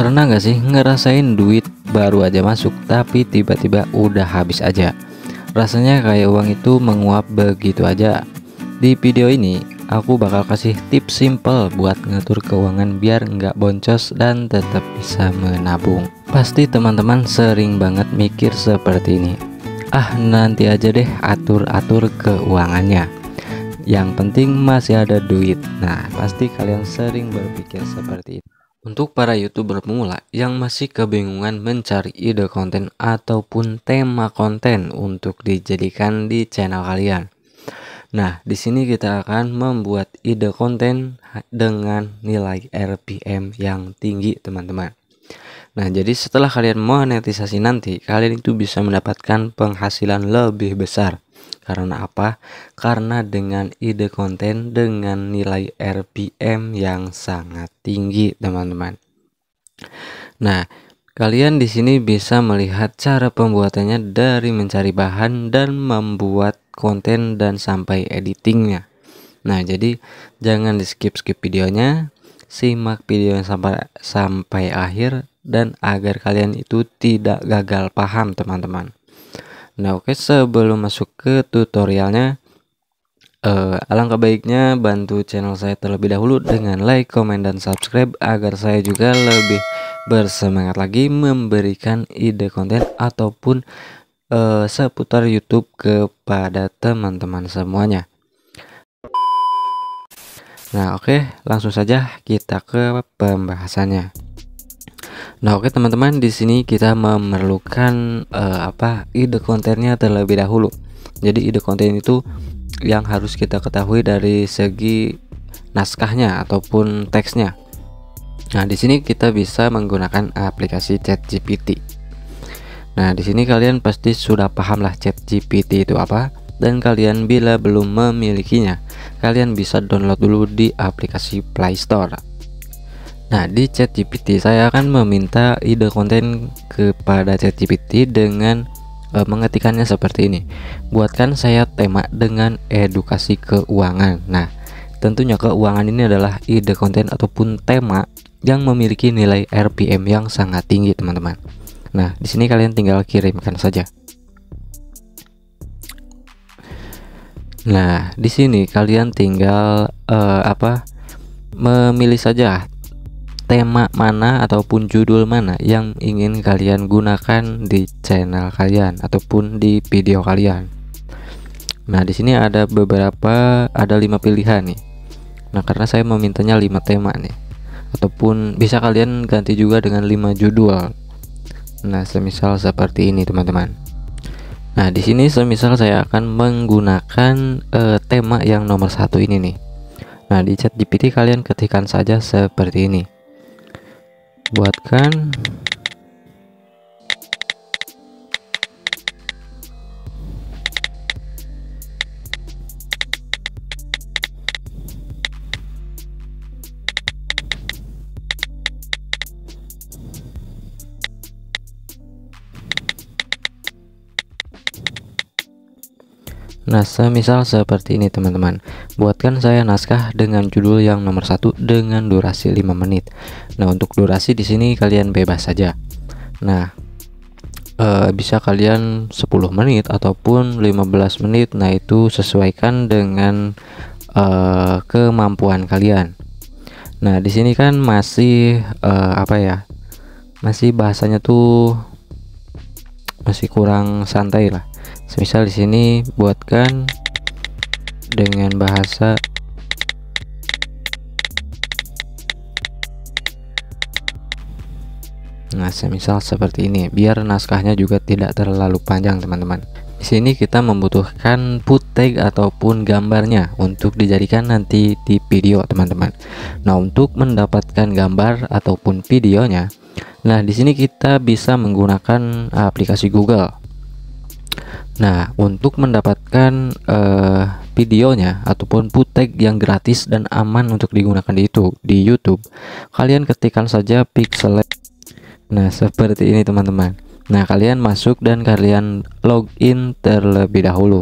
Pernah nggak sih ngerasain duit baru aja masuk tapi tiba-tiba udah habis aja? Rasanya kayak uang itu menguap begitu aja. Di video ini aku bakal kasih tips simple buat ngatur keuangan biar nggak boncos dan tetap bisa menabung. Pasti teman-teman sering banget mikir seperti ini. Ah, nanti aja deh atur-atur keuangannya. Yang penting masih ada duit. Nah, pasti kalian sering berpikir seperti itu. Untuk para YouTuber pemula yang masih kebingungan mencari ide konten ataupun tema konten untuk dijadikan di channel kalian. Nah, di sini kita akan membuat ide konten dengan nilai RPM yang tinggi, teman-teman. Nah, jadi setelah kalian monetisasi nanti, kalian itu bisa mendapatkan penghasilan lebih besar. Karena apa? Karena dengan ide konten dengan nilai RPM yang sangat tinggi, teman-teman. Nah, kalian di sini bisa melihat cara pembuatannya dari mencari bahan dan membuat konten dan sampai editingnya. Nah, jadi jangan di skip videonya, simak videonya sampai akhir dan agar kalian itu tidak gagal paham, teman-teman. Nah, oke, sebelum masuk ke tutorialnya, alangkah baiknya bantu channel saya terlebih dahulu dengan like, komen, dan subscribe agar saya juga lebih bersemangat lagi memberikan ide konten ataupun seputar YouTube kepada teman-teman semuanya. Nah, oke, langsung saja kita ke pembahasannya. Nah, oke teman-teman, di sini kita memerlukan ide kontennya terlebih dahulu. Jadi ide konten itu yang harus kita ketahui dari segi naskahnya ataupun teksnya. Nah, di sini kita bisa menggunakan aplikasi ChatGPT. Nah, di sini kalian pasti sudah paham lah ChatGPT itu apa, dan kalian bila belum memilikinya, kalian bisa download dulu di aplikasi Play Store. Nah, di ChatGPT saya akan meminta ide konten kepada ChatGPT dengan mengetikkannya seperti ini. Buatkan saya tema dengan edukasi keuangan. Nah, tentunya keuangan ini adalah ide konten ataupun tema yang memiliki nilai RPM yang sangat tinggi, teman-teman. Nah, di sini kalian tinggal kirimkan saja. Nah, di sini kalian tinggal memilih saja tema mana ataupun judul mana yang ingin kalian gunakan di channel kalian ataupun di video kalian. Nah, di sini ada 5 pilihan nih. Nah, karena saya memintanya 5 tema nih. Ataupun bisa kalian ganti juga dengan 5 judul. Nah, semisal seperti ini, teman-teman. Nah, di sini semisal saya akan menggunakan tema yang nomor 1 ini nih. Nah, di ChatGPT kalian ketikkan saja seperti ini. Buatkan Nah, semisal seperti ini, teman-teman. Buatkan saya naskah dengan judul yang nomor 1 dengan durasi 5 menit. Nah, untuk durasi di sini kalian bebas saja. Nah, bisa kalian 10 menit ataupun 15 menit. Nah, itu sesuaikan dengan kemampuan kalian. Nah, di sini kan masih masih bahasanya tuh masih kurang santai lah. Misal di sini buatkan dengan bahasa semisal seperti ini, biar naskahnya juga tidak terlalu panjang, teman-teman. Di sini kita membutuhkan footage ataupun gambarnya untuk dijadikan nanti di video, teman-teman. Nah, untuk mendapatkan gambar ataupun videonya, nah di sini kita bisa menggunakan aplikasi Google. Nah, untuk mendapatkan videonya ataupun footage yang gratis dan aman untuk digunakan di YouTube, kalian ketikkan saja Pixelate. Nah, seperti ini, teman-teman. Nah, kalian masuk dan kalian login terlebih dahulu.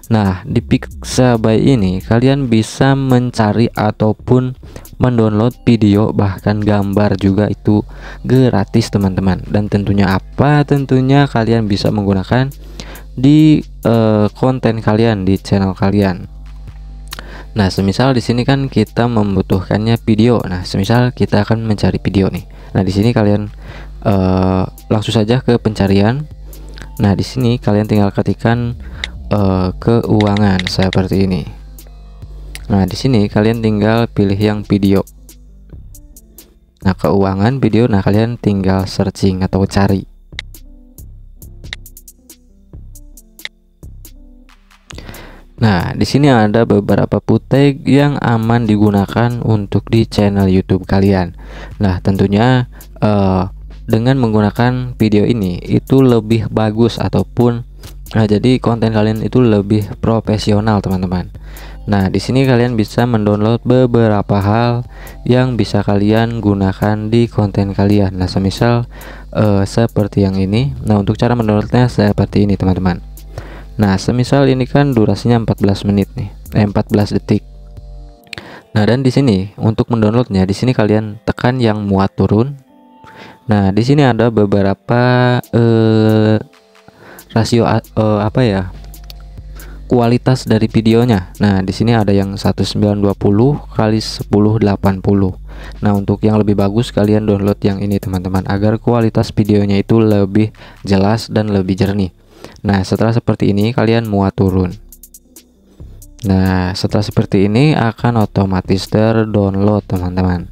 Nah, di Pixabay ini kalian bisa mencari ataupun mendownload video bahkan gambar juga itu gratis teman-teman. Dan tentunya apa? Tentunya kalian bisa menggunakan di konten kalian, di channel kalian. Nah, semisal di sini kan kita membutuhkannya video. Nah, semisal kita akan mencari video nih. Nah, di sini kalian langsung saja ke pencarian. Nah, di sini kalian tinggal ketikkan keuangan seperti ini. Nah, di sini kalian tinggal pilih yang video. Nah, keuangan video. Nah, kalian tinggal searching atau cari. Nah, di sini ada beberapa footage yang aman digunakan untuk di channel YouTube kalian. Nah, tentunya dengan menggunakan video ini itu lebih bagus ataupun jadi konten kalian itu lebih profesional, teman-teman. Nah, di sini kalian bisa mendownload beberapa hal yang bisa kalian gunakan di konten kalian. Nah, semisal seperti yang ini. Nah, untuk cara mendownloadnya seperti ini, teman-teman. Nah, semisal ini kan durasinya 14 menit nih, 14 detik. Nah, dan di sini untuk mendownloadnya, di sini kalian tekan yang muat turun. Nah, di sini ada beberapa rasio apa ya? Kualitas dari videonya. Nah, di sini ada yang 1920 kali 1080. Nah, untuk yang lebih bagus kalian download yang ini, teman-teman, agar kualitas videonya itu lebih jelas dan lebih jernih. Nah, setelah seperti ini kalian muat turun. Nah, setelah seperti ini akan otomatis terdownload, teman-teman.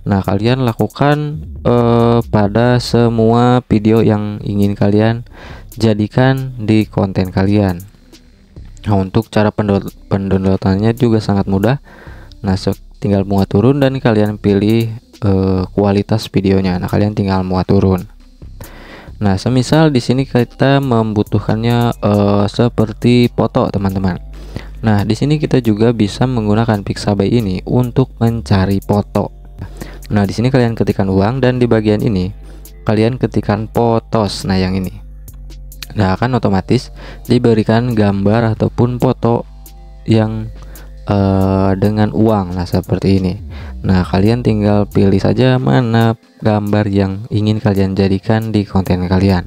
Nah, kalian lakukan pada semua video yang ingin kalian jadikan di konten kalian. Nah, untuk cara pendownloadannya juga sangat mudah. Nah, tinggal muat turun dan kalian pilih kualitas videonya. Nah, kalian tinggal muat turun. Nah, semisal di sini kita membutuhkannya seperti foto, teman-teman. Nah, di sini kita juga bisa menggunakan Pixabay ini untuk mencari foto. Nah, di sini kalian ketikkan uang dan di bagian ini kalian ketikkan fotos. Nah, yang ini. Nah, akan otomatis diberikan gambar ataupun foto yang dengan uang. Nah, seperti ini. Nah, kalian tinggal pilih saja mana gambar yang ingin kalian jadikan di konten kalian.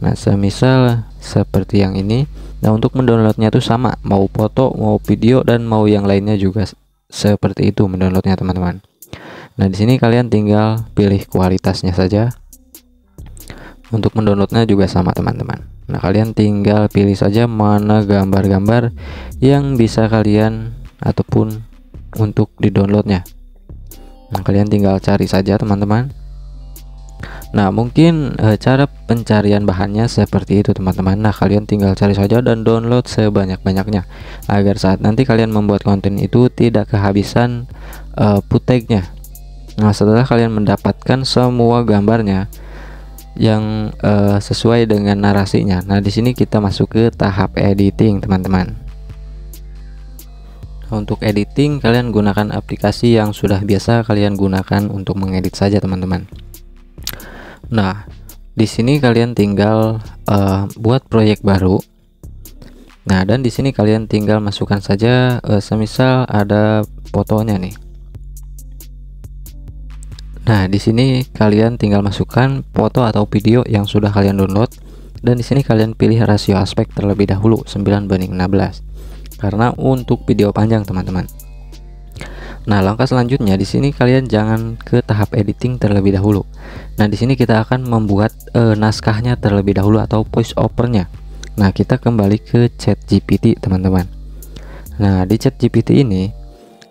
Nah, semisal seperti yang ini. Nah, untuk mendownloadnya itu sama, mau foto, mau video, dan mau yang lainnya juga seperti itu mendownloadnya, teman-teman. Nah, di sini kalian tinggal pilih kualitasnya saja. Untuk mendownloadnya juga sama, teman-teman. Nah, kalian tinggal pilih saja mana gambar-gambar yang bisa kalian ataupun untuk di-downloadnya. Nah, kalian tinggal cari saja, teman-teman. Nah, mungkin cara pencarian bahannya seperti itu, teman-teman. Nah, kalian tinggal cari saja dan download sebanyak-banyaknya agar saat nanti kalian membuat konten itu tidak kehabisan footage-nya. Nah, setelah kalian mendapatkan semua gambarnya yang sesuai dengan narasinya. Nah, di sini kita masuk ke tahap editing, teman-teman. Untuk editing kalian gunakan aplikasi yang sudah biasa kalian gunakan untuk mengedit saja, teman-teman. Nah, di sini kalian tinggal buat proyek baru. Nah, dan di sini kalian tinggal masukkan saja semisal ada fotonya nih. Nah, di sini kalian tinggal masukkan foto atau video yang sudah kalian download, dan di sini kalian pilih rasio aspek terlebih dahulu 9:16 karena untuk video panjang, teman-teman. Nah, langkah selanjutnya di sini kalian jangan ke tahap editing terlebih dahulu. Nah, di sini kita akan membuat naskahnya terlebih dahulu atau voice overnya. Nah, kita kembali ke ChatGPT, teman-teman. Nah, di ChatGPT ini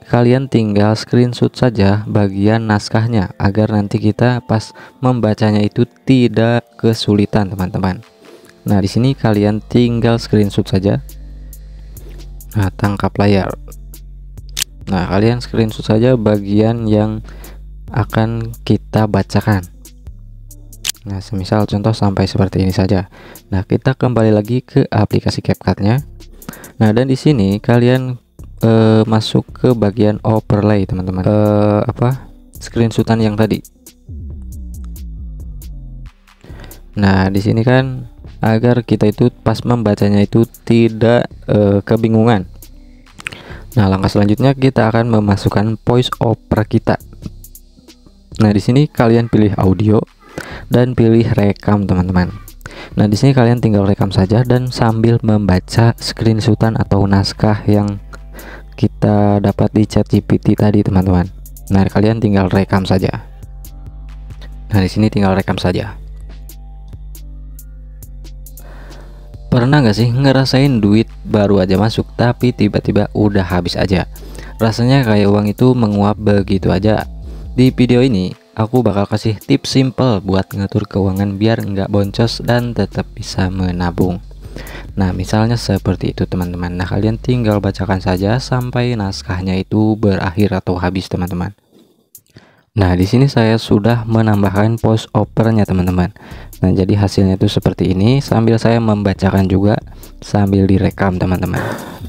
kalian tinggal screenshot saja bagian naskahnya agar nanti kita pas membacanya itu tidak kesulitan, teman-teman. Nah, di sini kalian tinggal screenshot saja. Nah, tangkap layar. Nah, kalian screenshot saja bagian yang akan kita bacakan. Nah, semisal contoh sampai seperti ini saja. Nah, kita kembali lagi ke aplikasi CapCut-nya. Nah, dan di sini kalian masuk ke bagian overlay, teman-teman. Screenshotan yang tadi. Nah, di sini kan agar kita itu pas membacanya itu tidak kebingungan. Nah, langkah selanjutnya kita akan memasukkan voice over kita. Nah, di sini kalian pilih audio dan pilih rekam, teman-teman. Nah, di sini kalian tinggal rekam saja dan sambil membaca screenshotan atau naskah yang kita dapat di ChatGPT tadi, teman-teman. Nah, kalian tinggal rekam saja. Nah, di sini tinggal rekam saja. Pernah nggak sih ngerasain duit baru aja masuk tapi tiba-tiba udah habis aja? Rasanya kayak uang itu menguap begitu aja. Di video ini aku bakal kasih tips simple buat ngatur keuangan biar nggak boncos dan tetap bisa menabung. Nah, misalnya seperti itu, teman-teman. Nah, kalian tinggal bacakan saja sampai naskahnya itu berakhir atau habis, teman-teman. Nah, di sini saya sudah menambahkan voice overnya, teman-teman. Nah, jadi hasilnya itu seperti ini sambil saya membacakan juga sambil direkam, teman-teman.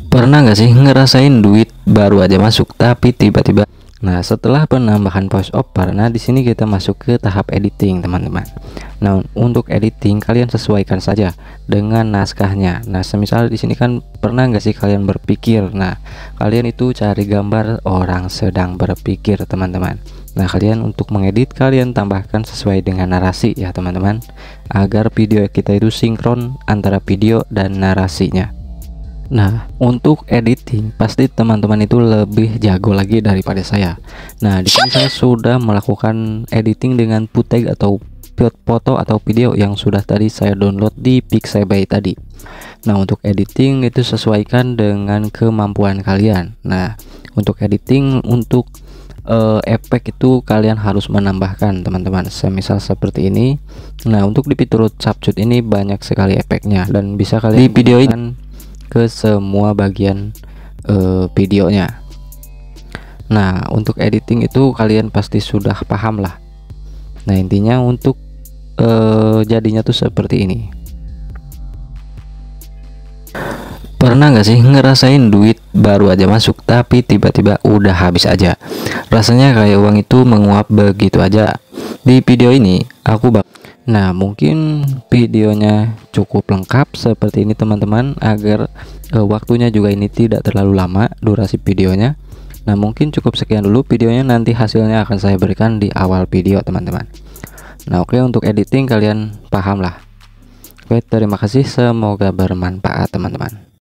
Pernah nggak sih ngerasain duit baru aja masuk tapi tiba-tiba. Nah, setelah penambahan voice over, nah di sini kita masuk ke tahap editing, teman-teman. Nah, untuk editing kalian sesuaikan saja dengan naskahnya. Nah, semisal di sini kan pernah nggak sih kalian berpikir. Nah, kalian itu cari gambar orang sedang berpikir, teman-teman. Nah, kalian untuk mengedit kalian tambahkan sesuai dengan narasi ya, teman-teman, agar video kita itu sinkron antara video dan narasinya. Nah, untuk editing pasti teman-teman itu lebih jago lagi daripada saya. Nah, di sini saya sudah melakukan editing dengan footage atau foto atau video yang sudah tadi saya download di Pixabay tadi. Nah, untuk editing itu sesuaikan dengan kemampuan kalian. Nah, untuk editing untuk efek itu kalian harus menambahkan, teman-teman, semisal seperti ini. Nah, untuk di fitur capcut ini banyak sekali efeknya dan bisa kalian di video ini ke semua bagian videonya. Nah, untuk editing itu kalian pasti sudah paham lah. Nah, intinya untuk jadinya tuh seperti ini. Pernah nggak sih ngerasain duit baru aja masuk tapi tiba-tiba udah habis aja? Rasanya kayak uang itu menguap begitu aja. Di video ini aku Nah, mungkin videonya cukup lengkap seperti ini, teman-teman, agar waktunya juga ini tidak terlalu lama durasi videonya. Nah, mungkin cukup sekian dulu videonya, nanti hasilnya akan saya berikan di awal video, teman-teman. Nah, oke, untuk editing kalian paham lah. Oke, terima kasih, semoga bermanfaat, teman-teman.